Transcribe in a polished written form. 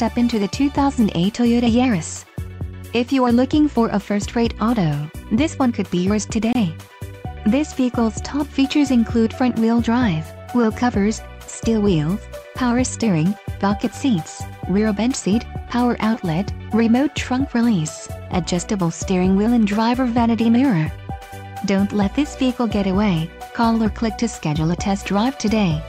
step into the 2008 Toyota Yaris. If you are looking for a first-rate auto, this one could be yours today. This vehicle's top features include front-wheel drive, wheel covers, steel wheels, power steering, bucket seats, rear bench seat, power outlet, remote trunk release, adjustable steering wheel and driver vanity mirror. Don't let this vehicle get away. Call or click to schedule a test drive today.